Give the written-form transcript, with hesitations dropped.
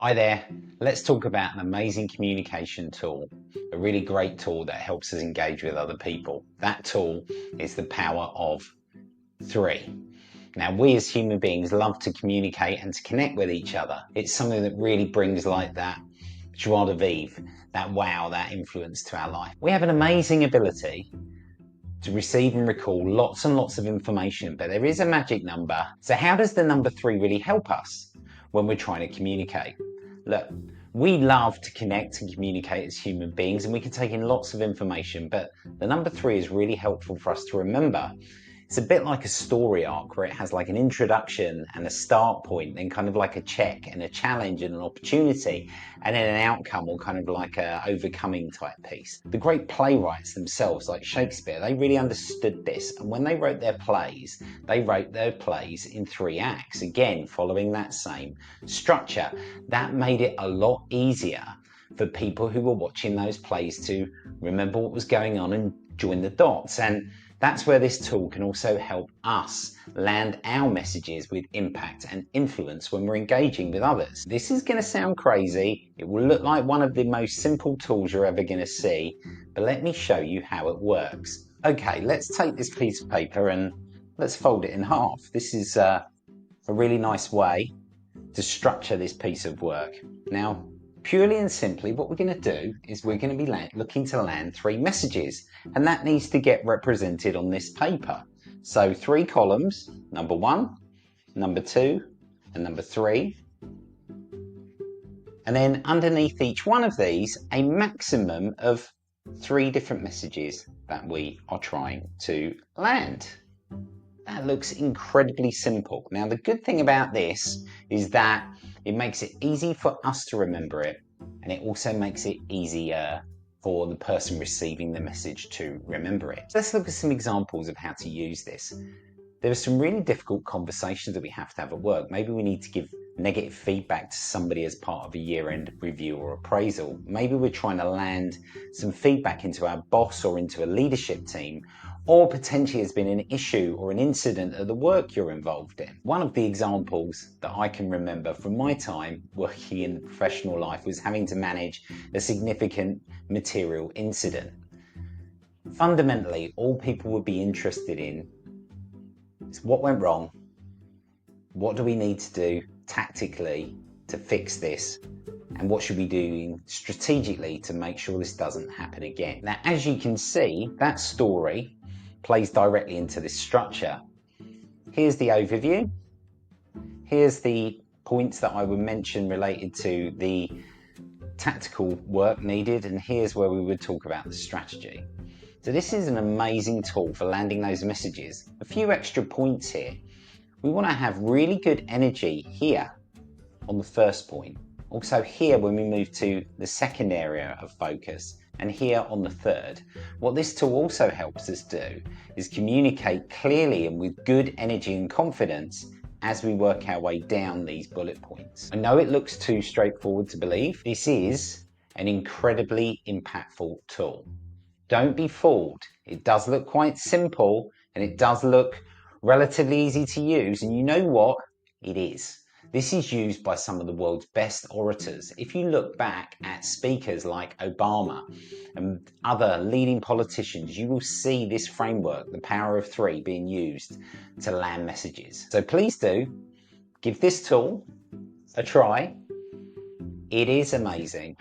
Hi there, let's talk about an amazing communication tool, a really great tool that helps us engage with other people. That tool is the power of three. Now, we as human beings love to communicate and to connect with each other. It's something that really brings like that joie de vivre, that wow, that influence to our life. We have an amazing ability to receive and recall lots and lots of information, but there is a magic number. So how does the number three really help us when we're trying to communicate? Look, we love to connect and communicate as human beings, and we can take in lots of information, but the number three is really helpful for us to remember. It's a bit like a story arc where it has like an introduction and a start point, then kind of like a check and a challenge and an opportunity, and then an outcome or kind of like a overcoming type piece. The great playwrights themselves, like Shakespeare, they really understood this, and when they wrote their plays in three acts, again following that same structure. That made it a lot easier for people who were watching those plays to remember what was going on and join the dots. And that's where this tool can also help us land our messages with impact and influence when we're engaging with others. This is going to sound crazy. It will look like one of the most simple tools you're ever going to see, but let me show you how it works. Okay, let's take this piece of paper and let's fold it in half. This is a really nice way to structure this piece of work. Now, purely and simply, what we're going to do is we're going to be looking to land three messages, and that needs to get represented on this paper. So three columns, number one, number two, and number three. And then underneath each one of these, a maximum of three different messages that we are trying to land. That looks incredibly simple. Now, the good thing about this is that it makes it easy for us to remember it, and it also makes it easier for the person receiving the message to remember it. Let's look at some examples of how to use this. There are some really difficult conversations that we have to have at work. Maybe we need to give negative feedback to somebody as part of a year-end review or appraisal. Maybe we're trying to land some feedback into our boss or into a leadership team, or potentially there's been an issue or an incident at the work you're involved in. One of the examples that I can remember from my time working in professional life was having to manage a significant material incident. Fundamentally, all people would be interested in is what went wrong, what do we need to do tactically to fix this, and what should we be doing strategically to make sure this doesn't happen again. Now, as you can see, that story plays directly into this structure. Here's the overview. Here's the points that I would mention related to the tactical work needed, and here's where we would talk about the strategy. So this is an amazing tool for landing those messages. A few extra points here. We want to have really good energy here on the first point. Also here when we move to the second area of focus, and here on the third. What this tool also helps us do is communicate clearly and with good energy and confidence as we work our way down these bullet points. I know it looks too straightforward to believe. This is an incredibly impactful tool. Don't be fooled. It does look quite simple and it does look relatively easy to use, and you know what? It is. This is used by some of the world's best orators. If you look back at speakers like Obama and other leading politicians, you will see this framework, the power of three, being used to land messages. So please do give this tool a try. It is amazing.